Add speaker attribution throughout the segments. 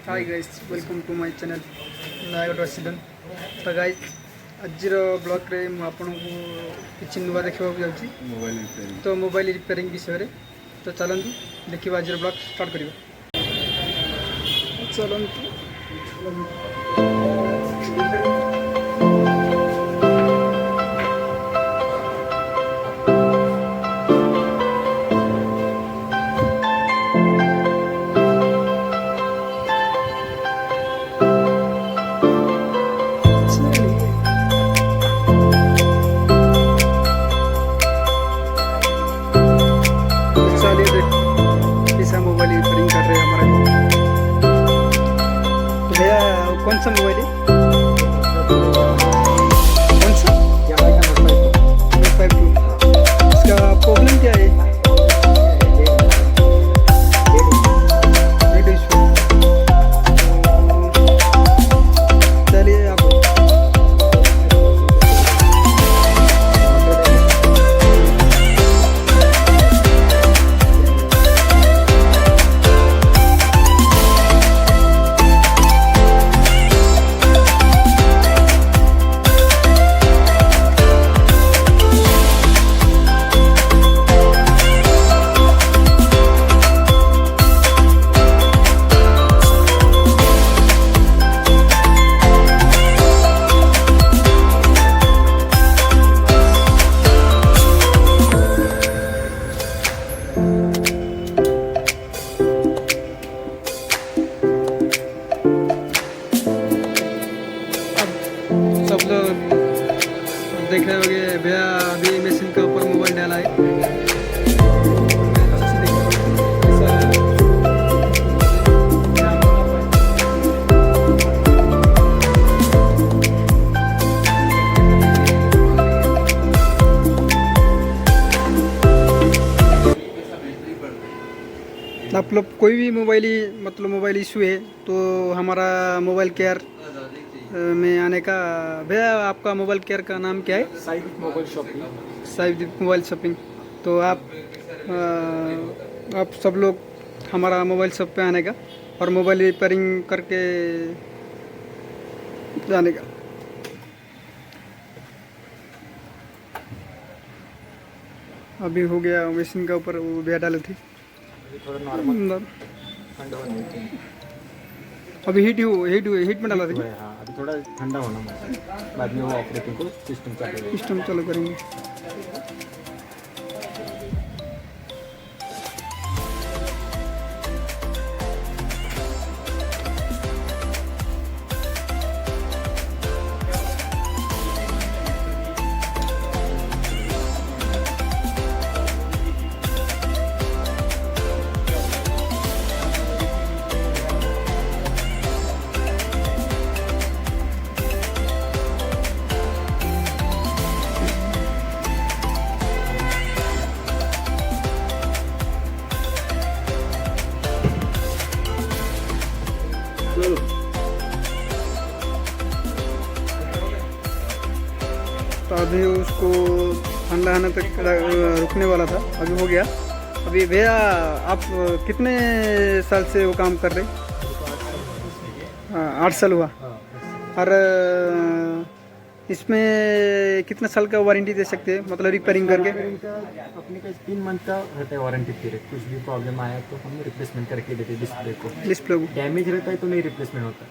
Speaker 1: Hi guys, welcome to my channel Nayagarh resident. ତ guys, ଆଜିର ବ୍ଲଗ୍ରେ ମୁଁ ଆପଣଙ୍କୁ କିଛି ନୂଆ ଦେଖିବାକୁ ଯାଉଛି, ତ ମୋବାଇଲ ରିପେୟାରିଂ ବିଷୟରେ। ତ ଚାଲନ୍ତୁ ଦେଖିବା ଆଜିର ବ୍ଲଗ୍ ଷ୍ଟାର୍ଟ କରିବା। ଚାଲନ୍ତୁ। ऐसा मोबाइल रिपेयरिंग कर रहे हैं हमारा। तो भैया कौन सा मोबाइल है? कौन सा? Note 5 Pro। इसका प्रॉब्लम क्या है? Dead issue. चलिए आप सब लोग देख रहे होंगे, भैया अभी मशीन के ऊपर मोबाइल डाला है। आप लोग कोई भी मोबाइल मतलब मोबाइल इशू है तो हमारा मोबाइल केयर में आने का। भैया आपका मोबाइल केयर का नाम क्या है?
Speaker 2: Side mobile shopping.
Speaker 1: Side mobile shopping. तो आप सब लोग हमारा मोबाइल शॉप पे आने का और मोबाइल रिपेयरिंग करके जाने का। अभी हो गया मशीन का ऊपर वो भैया डाले थे।
Speaker 2: थोड़ा नॉर्मल ठंडा होना चाहिए।
Speaker 1: अभी हीट में डाला था।
Speaker 2: हाँ, अभी थोड़ा ठंडा होना चाहिए, बाद में वो ऑपरेटिंग को सिस्टम चालू
Speaker 1: करेंगे। तो अभी उसको ठंडा आने तक रुकने वाला था, अभी हो गया। अभी भैया आप कितने साल से वो काम कर रहे? 8 साल हुआ। और इसमें कितने साल का वारंटी दे सकते हैं, मतलब रिपेयरिंग करके?
Speaker 2: अपने का 3 मंथ का रहता है वारंटी पीरियड। कुछ भी प्रॉब्लम आया तो हम रिप्लेसमेंट करके देते हैं। डिस्प्ले को डैमेज रहता है तो नहीं रिप्लेसमेंट होता,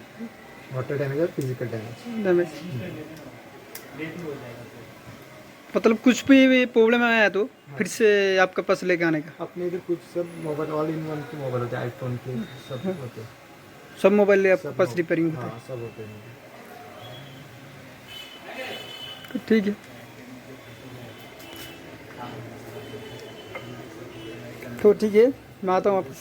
Speaker 2: वाटर डैमेज और फिजिकल डैमेज।
Speaker 1: मतलब कुछ भी प्रॉब्लम आया तो फिर से आपके पास लेके आने का? अपने
Speaker 2: इधर कुछ सब मोबाइल ऑल इन वन के मोबाइल होते हैं, आईफोन के सब होते हैं।
Speaker 1: सब मोबाइल आपके पास रिपेयरिंग होता है?
Speaker 2: हाँ, सब होते हैं।
Speaker 1: तो ठीक है, तो ठीक है, मैं आता हूँ वापस।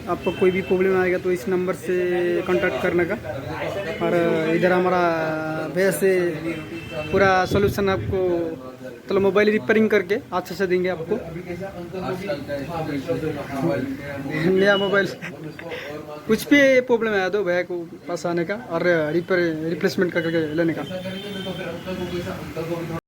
Speaker 1: आपको कोई भी प्रॉब्लम आएगा तो इस नंबर से कांटेक्ट करने का, और इधर हमारा भैया से पूरा सोल्यूशन आपको, मतलब मोबाइल रिपेयरिंग करके अच्छे से देंगे आपको। नया मोबाइल कुछ भी प्रॉब्लम आया तो भैया को पास आने का और रिप्लेसमेंट करके लेने का।
Speaker 3: अंकल को भी